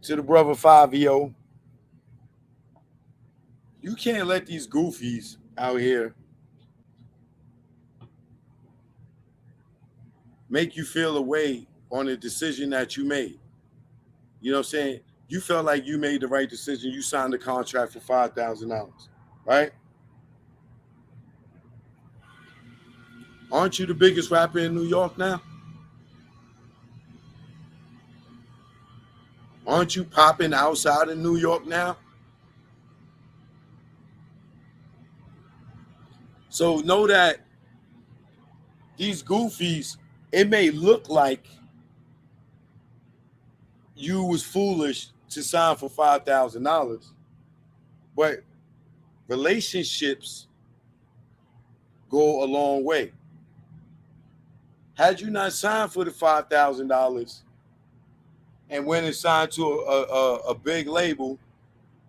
to the brother Fiveo, you can't let these goofies out here make you feel a way on a decision that you made. You know what I'm saying? You felt like you made the right decision. You signed a contract for $5,000, right? Aren't you the biggest rapper in New York now? Aren't you popping outside of New York now? So know that these goofies, it may look like you was foolish to sign for $5,000, but relationships go a long way. Had you not signed for the $5,000 and went and signed to a big label,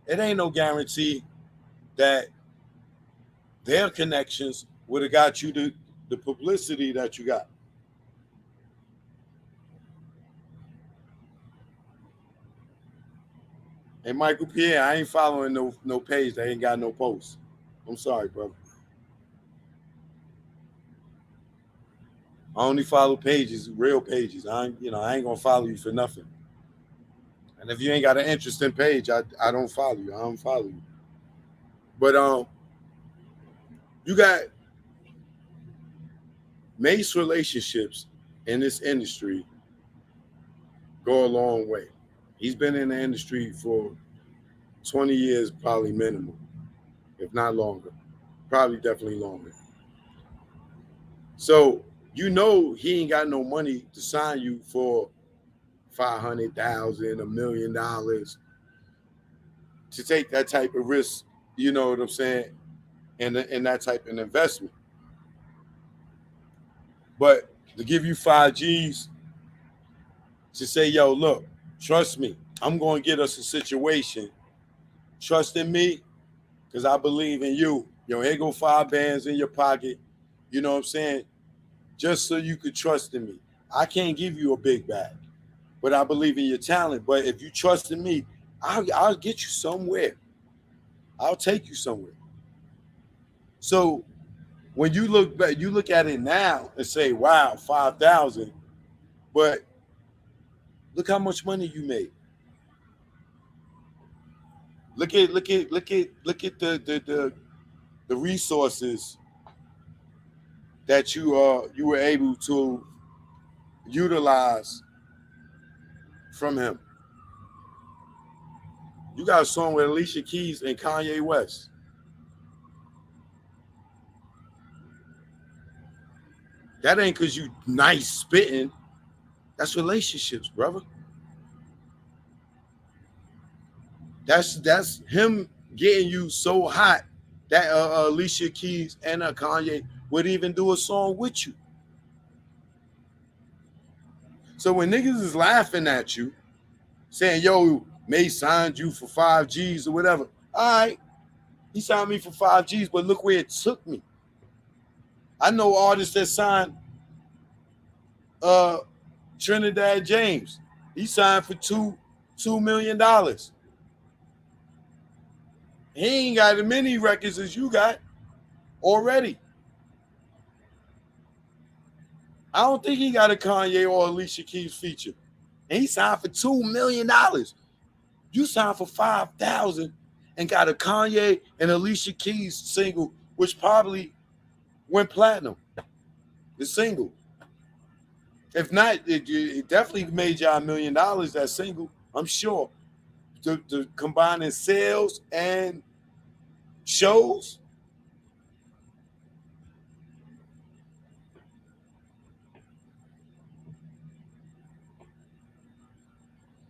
it ain't no guarantee that their connections would have got you the publicity that you got. And Michael Pierre, I ain't following no page that ain't got no posts. I'm sorry, brother. I only follow pages, real pages. I ain't gonna follow you for nothing. And if you ain't got an interesting page, I don't follow you. I don't follow you. But you got Mase relationships in this industry go a long way. He's been in the industry for 20 years, probably minimum, if not longer. Probably definitely longer. So you know he ain't got no money to sign you for 500,000, $1 million to take that type of risk. You know what I'm saying? In that type of investment. But to give you 5Gs to say, yo, look, trust me, I'm going to get us a situation. Trust in me because I believe in you. Yo, here go 5 bands in your pocket. You know what I'm saying? Just so you could trust in me. I can't give you a big bag, but I believe in your talent. But if you trust in me, I'll get you somewhere. I'll take you somewhere. So when you look back, you look at it now and say, wow, 5,000. But look how much money you made. Look at the resources that you were able to utilize from him. You got a song with Alicia Keys and Kanye West. That ain't cause you nice spitting. That's relationships, brother. That's him getting you so hot that Alicia Keys and Kanye would even do a song with you. So when niggas is laughing at you, saying, yo, May signed you for 5Gs or whatever. All right, he signed me for 5Gs, but look where it took me. I know artists that signed uh Trinidad James. He signed for $2 million. He ain't got as many records as you got already. I don't think he got a Kanye or Alicia Keys feature. And he signed for $2 million. You signed for 5,000 and got a Kanye and Alicia Keys single, which probably went platinum. The single. If not, it definitely made y'all $1 million, that single, I'm sure. To combining sales and shows.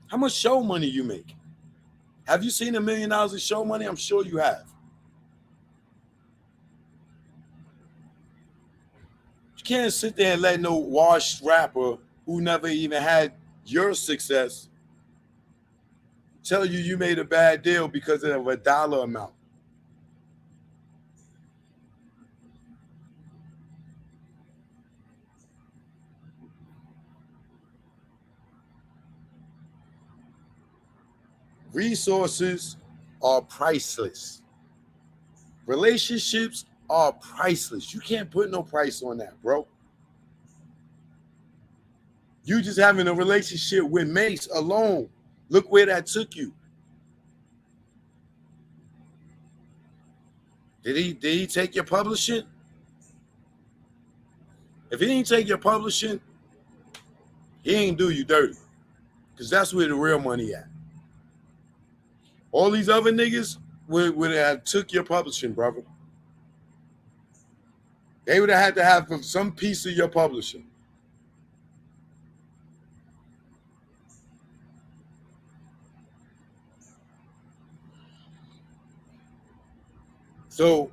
How much show money you make? Have you seen $1 million of show money? I'm sure you have. You can't sit there and let no washed rapper who never even had your success tell you made a bad deal because of a dollar amount. Resources are priceless. Relationships are priceless. You can't put no price on that, bro. You just having a relationship with Mase alone. Look where that took you. Did he take your publishing? If he didn't take your publishing, he ain't do you dirty. Because that's where the real money at. All these other niggas would have took your publishing, brother. They would have had to have some piece of your publishing. So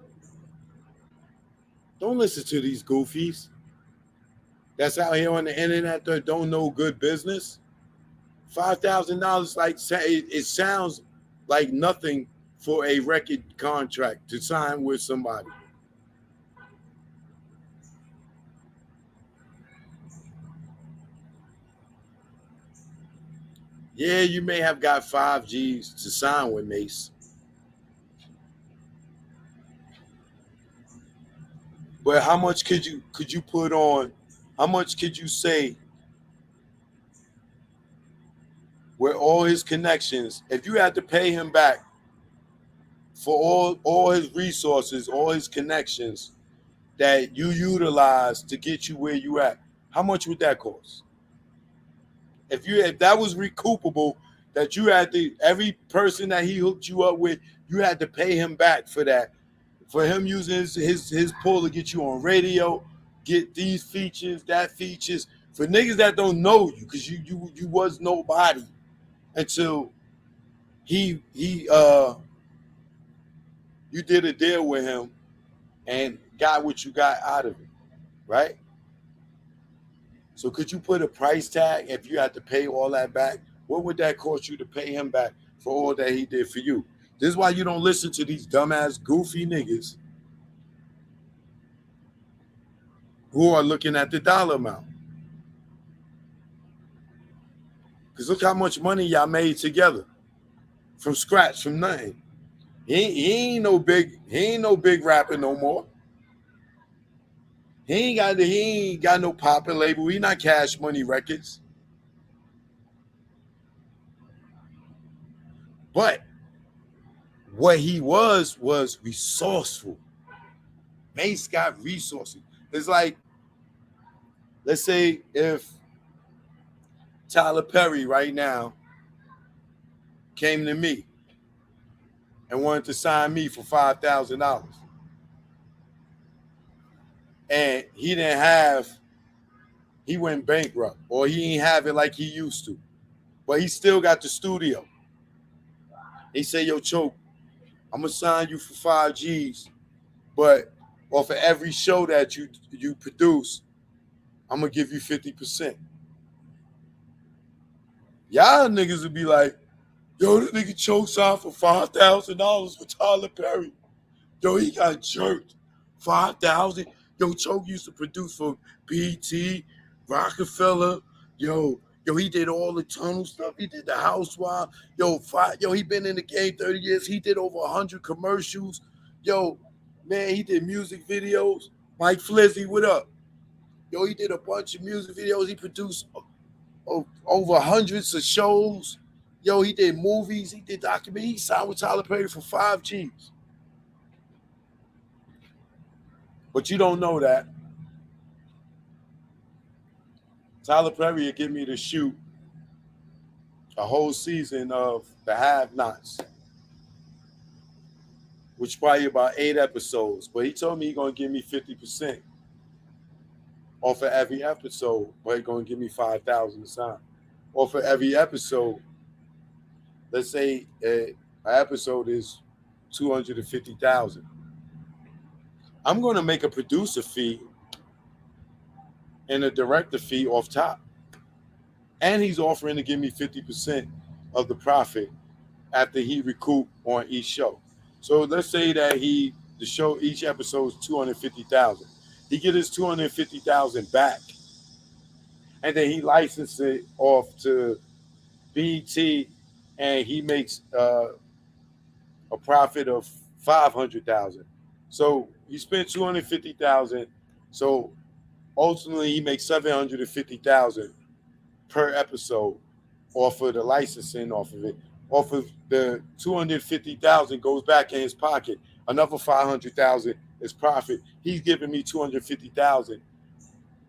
don't listen to these goofies that's out here on the internet that don't know good business. $5,000, like it sounds like nothing for a record contract to sign with somebody. Yeah, you may have got 5 G's to sign with Mase, but how much could you put on? How much could you say with all his connections? If you had to pay him back for all his resources, all his connections that you utilized to get you where you at, how much would that cost? If that was recoupable, that you had to every person that he hooked you up with, you had to pay him back for that, for him using his pull to get you on radio, get these features, that features, for niggas that don't know you, because you was nobody until he you did a deal with him and got what you got out of it, right? So could you put a price tag if you had to pay all that back? What would that cost you to pay him back for all that he did for you? This is why you don't listen to these dumbass, goofy niggas who are looking at the dollar amount. Because look how much money y'all made together from scratch, from nothing. He ain't no big rapper no more. He ain't got no popping label. He not Cash Money Records. But what he was resourceful. Mase got resources. It's like, let's say if Tyler Perry right now came to me and wanted to sign me for $5,000, and he went bankrupt, or he ain't have it like he used to, but he still got the studio. He say, "Yo, Choke, I'm gonna sign you for 5 G's, but off of every show that you produce, I'm gonna give you 50%." Y'all niggas would be like, "Yo, this nigga Choke signed for $5,000 for Tyler Perry. Yo, he got jerked. 5,000. Yo, Choke used to produce for BT, Rockefeller. Yo, he did all the tunnel stuff. He did the Housewife. Yo, he been in the game 30 years. He did over 100 commercials. Yo, man, he did music videos. Mike Flizzy, what up? Yo, he did a bunch of music videos. He produced over hundreds of shows. Yo, he did movies. He did documentaries. He signed with Tyler Perry for 5 G's. But you don't know that. Tyler Perry will get me to shoot a whole season of The Have-Nots, which probably about 8 episodes. But he told me he's going to give me 50% off of every episode, but he's going to give me 5,000 to sign. Off of every episode, let's say an episode is 250,000. I'm going to make a producer fee and a director fee off top. And he's offering to give me 50% of the profit after he recoup on each show. So let's say that the show, each episode is 250,000. He get his 250,000 back, and then he licensed it off to BT and he makes a profit of 500,000. So he spent 250,000. So ultimately, he makes 750,000 per episode off of the licensing, off of it. Off of the 250,000 goes back in his pocket. Another 500,000 is profit. He's giving me 250,000.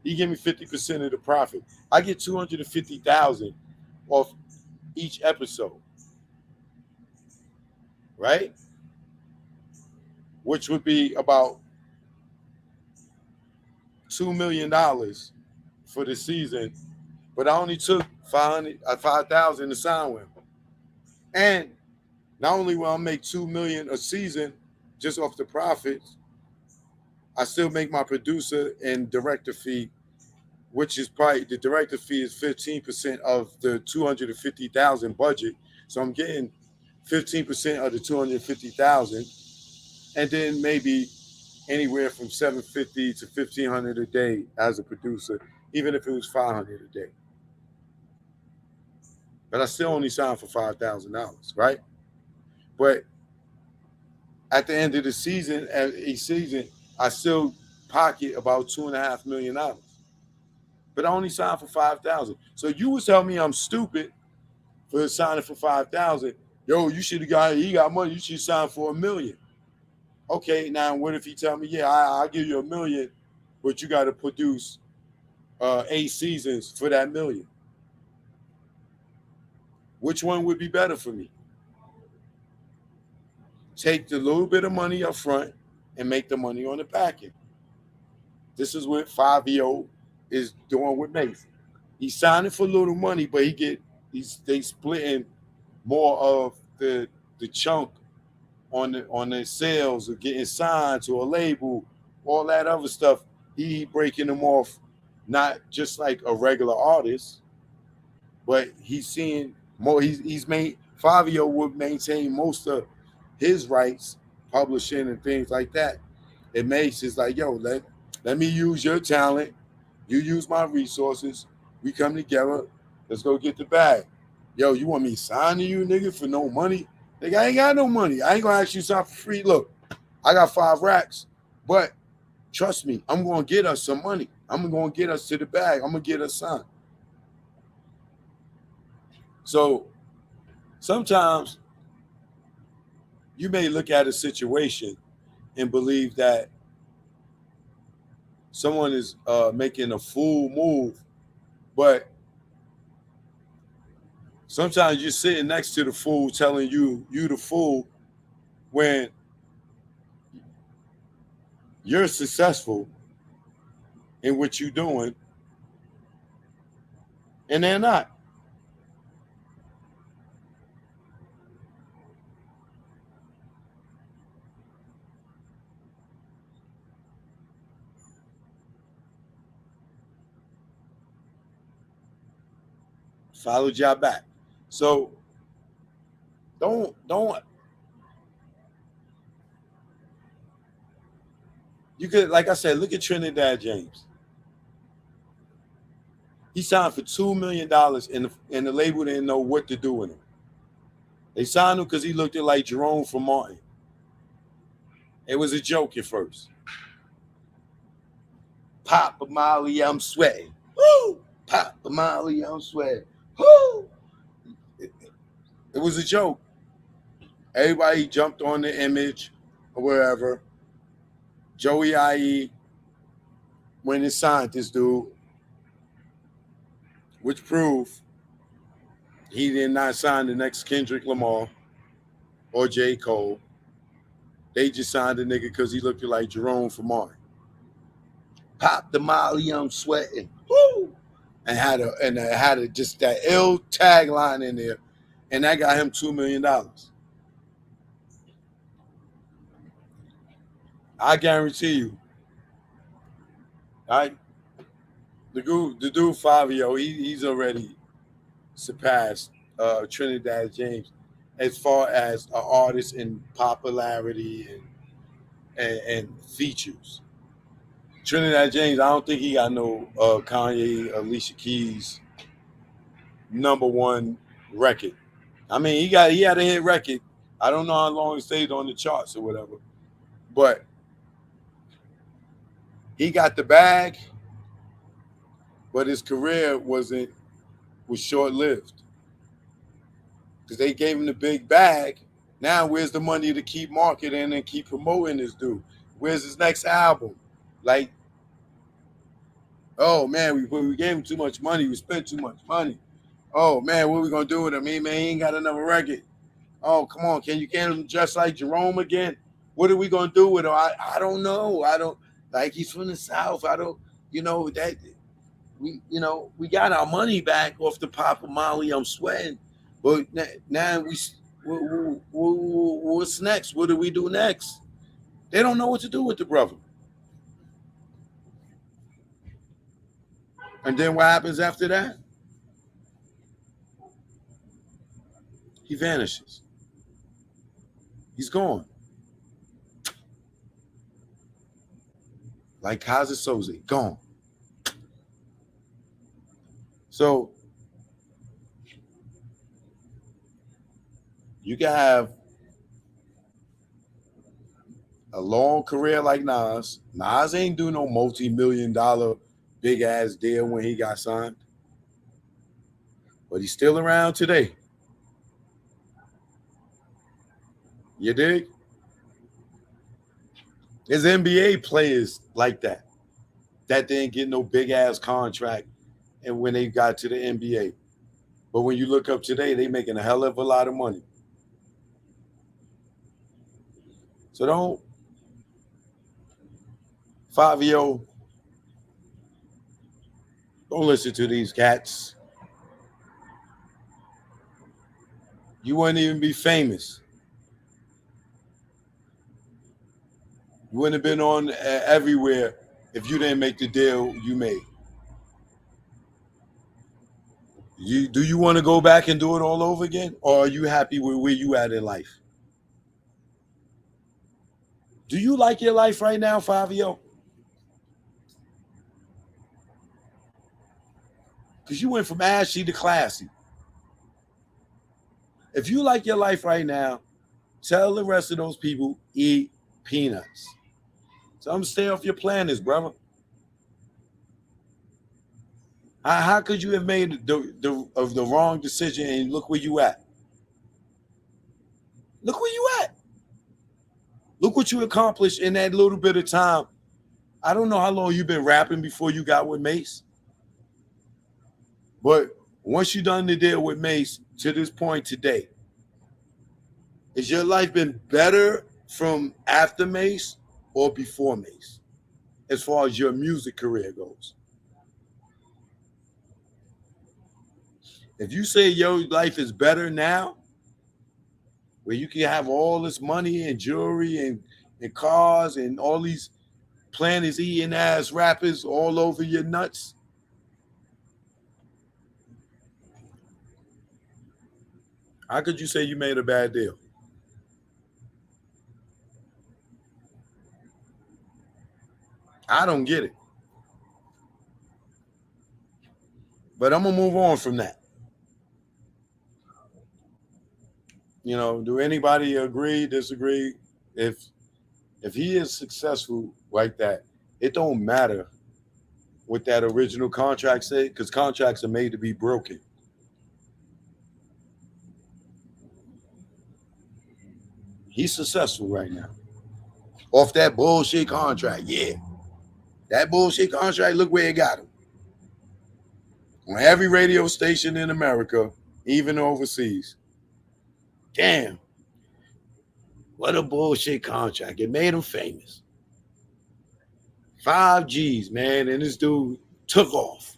He give me 50% of the profit. I get 250,000 off each episode, right? Which would be about $2 million for the season. But I only took 5,000 to sign with him. And not only will I make 2 million a season just off the profits, I still make my producer and director fee, which is probably the director fee is 15% of the 250,000 budget. So I'm getting 15% of the 250,000, and then maybe anywhere from 750 to 1,500 a day as a producer, even if it was 500 a day. But I still only signed for $5,000, right? But at the end of the season, at each season, I still pocket about $2.5 million. But I only signed for 5,000. So you was telling me I'm stupid for signing for 5,000. Yo, you should have got he got money. You should sign for $1 million. Okay, now what if he tell me, yeah, I'll give you $1 million, but you got to produce 8 seasons for that $1 million? Which one would be better for me? Take the little bit of money up front and make the money on the back end. This is what Fiveo is doing with Mase. He's signing for little money, but they splitting more of the chunk on the sales of getting signed to a label, all that other stuff. He breaking them off, not just like a regular artist, but he's seeing more. He's made Fiveo would maintain most of his rights, publishing and things like that. It makes it's like, yo, let me use your talent, you use my resources, we come together, let's go get the bag. Yo, you want me to sign to you, nigga, for no money? Nigga, I ain't got no money. I ain't gonna ask you something for free. Look, I got 5 racks, but trust me, I'm gonna get us some money. I'm gonna get us to the bag. I'm gonna get us signed. So sometimes you may look at a situation and believe that someone is making a fool move, but sometimes you're sitting next to the fool telling you the fool when you're successful in what you're doing and they're not. Followed y'all back. So don't you could, like I said, look at Trinidad James. He signed for $2 million and the label didn't know what to do with him. They signed him because he looked like Jerome from Martin. It was a joke at first. Pop a Molly, I'm sweating. Woo! Pop a Molly, I'm sweating. Woo! It was a joke. Everybody jumped on the image or wherever. Joey IE went and signed this dude, which proved he did not sign the next Kendrick Lamar or J. Cole. They just signed the nigga because he looked like Jerome from Martin. Pop the Molly, I'm sweating. Woo! And had a just that ill tagline in there, and that got him $2 million. I guarantee you, I the dude Fiveo, he's already surpassed Trinidad James as far as an artist in popularity and features. Trinidad James, I don't think he got no Kanye, Alicia Keys #1 record. I mean, he had a hit record. I don't know how long it stayed on the charts or whatever, but he got the bag, but his career was short lived because they gave him the big bag. Now, where's the money to keep marketing and keep promoting this dude? Where's his next album? Like, oh man, we gave him too much money. We spent too much money. Oh man, what are we gonna do with him? Man, he ain't got another record. Oh, come on, can you get him just like Jerome again? What are we gonna do with him? I don't know. I don't like he's from the South. I don't, that we got our money back off the Papa Molly. I'm sweating, but now what's next? What do we do next? They don't know what to do with the brother. And then what happens after that? He vanishes. He's gone. Like Kaza Soze, gone. So you can have a long career like Nas. Nas ain't do no multi-million-dollar big ass deal when he got signed. But he's still around today. You dig? There's NBA players like that didn't get no big ass contract and when they got to the NBA. But when you look up today, they making a hell of a lot of money. So don't Fiveo, don't listen to these cats. You wouldn't even be famous. You wouldn't have been on everywhere if you didn't make the deal you made. Do you want to go back and do it all over again? Or are you happy with where you at in life? Do you like your life right now, Fiveo? Because you went from ashy to classy. If you like your life right now, tell the rest of those people eat peanuts. So I'm stay off your planets, brother. How could you have made the wrong decision and look where you at? Look where you at. Look what you accomplished in that little bit of time. I don't know how long you've been rapping before you got with Mase. But once you done the deal with Mase to this point today, has your life been better from after Mase or before Mase as far as your music career goes? If you say your life is better now, where you can have all this money and jewelry and cars and all these planet eating ass rappers all over your nuts, how could you say you made a bad deal? I don't get it. But I'm gonna move on from that. Do anybody agree, disagree? If he is successful like that, it don't matter what that original contract said, because contracts are made to be broken. He's successful right now. Off that bullshit contract. Yeah. That bullshit contract, look where it got him. On every radio station in America, even overseas. Damn. What a bullshit contract. It made him famous. 5 G's, man, and this dude took off.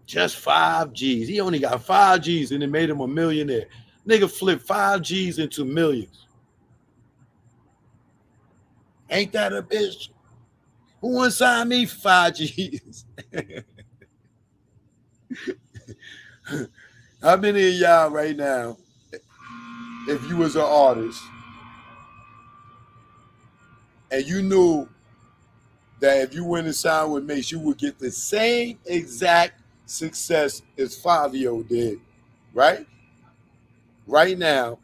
Just 5 G's. He only got 5 G's and it made him a millionaire. Nigga flipped 5 G's into millions. Ain't that a bitch? Who want to sign me for 5 G's? How many of y'all right now, if you was an artist and you knew that if you went and signed with Mase, you would get the same exact success as Fiveo did, right? Right now,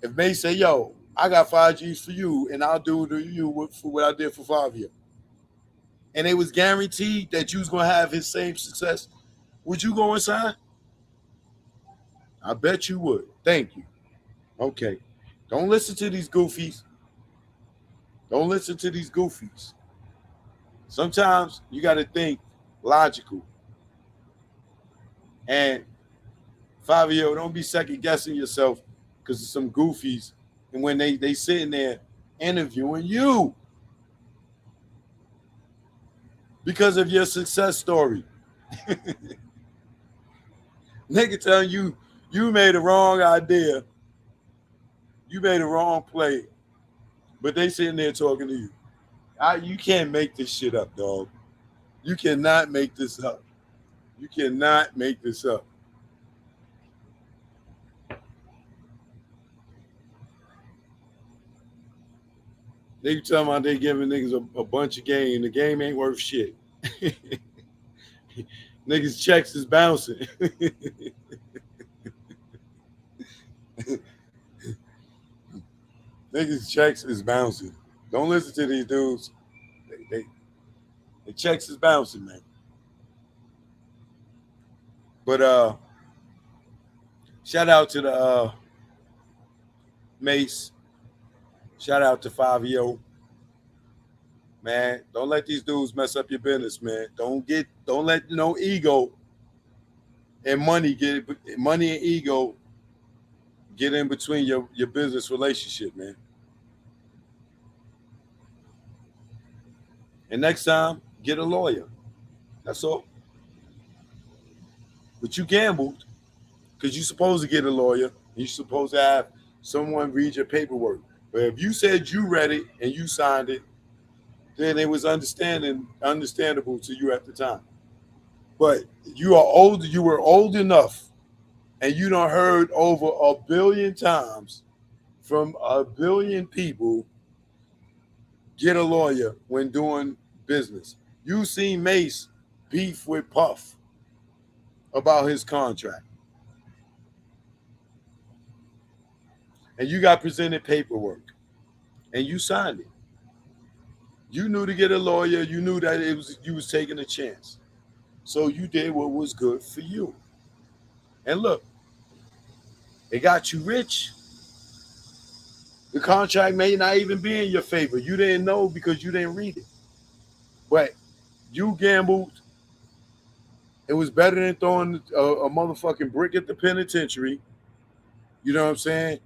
if May say, yo, I got 5Gs for you, and I'll do to you for what I did for Fiveo, and it was guaranteed that you was gonna have his same success, would you go and sign? I bet you would. Thank you. Okay. Don't listen to these goofies. Don't listen to these goofies. Sometimes you got to think logical. And Fiveo, don't be second guessing yourself because of some goofies. And when they sitting there interviewing you because of your success story, nigga telling you made a wrong idea, you made a wrong play, but they sitting there talking to you. You can't make this shit up, dog. You cannot make this up. You cannot make this up. They talking about they giving niggas a bunch of game. The game ain't worth shit. Niggas checks is bouncing. Niggas checks is bouncing. Don't listen to these dudes. The checks is bouncing, man. But shout out to the Mase. Shout out to Fiveo. Man, don't let these dudes mess up your business, man. Don't let no ego and money and ego get in between your business relationship, man. And next time, get a lawyer. That's all. But you gambled because you're supposed to get a lawyer and you're supposed to have someone read your paperwork. But if you said you read it and you signed it, then it was understandable to you at the time. But you are old. You were old enough, and you done heard over 1 billion times from 1 billion people. Get a lawyer when doing business. You seen Mase beef with Puff about his contract, and you got presented paperwork, and you signed it. You knew to get a lawyer. You knew that you was taking a chance, so you did what was good for you. And look, it got you rich. The contract may not even be in your favor. You didn't know because you didn't read it. But you gambled. It was better than throwing a motherfucking brick at the penitentiary. You know what I'm saying?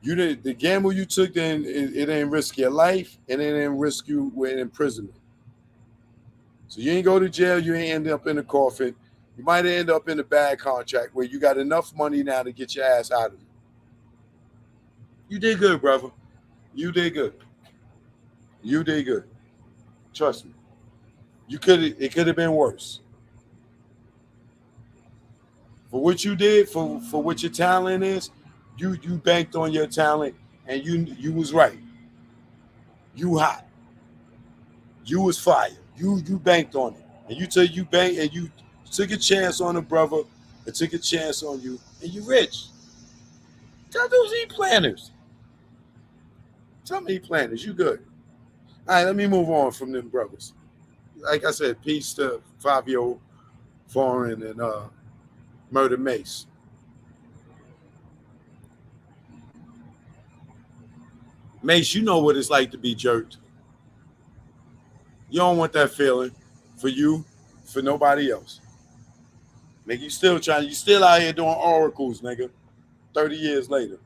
You did the gamble you took. Then it didn't risk your life, and it didn't risk you with imprisonment. So you ain't go to jail. You ain't end up in a coffin. You might end up in a bad contract where you got enough money now to get your ass out of it. You did good, brother. You did good. You did good. Trust me. You could. It could have been worse. For what you did, for what your talent is, you banked on your talent, and you was right. You hot. You was fire. You banked on it, and you bank and you took a chance on a brother, and took a chance on you, and you rich. Tell those eat planners. Tell me eat planners. You good. All right, let me move on from them brothers. Like I said, peace to Fiveo Foreign and Murder Mase. Mase, you know what it's like to be jerked. You don't want that feeling for you, for nobody else. Nigga, you still out here doing oracles, nigga, 30 years later.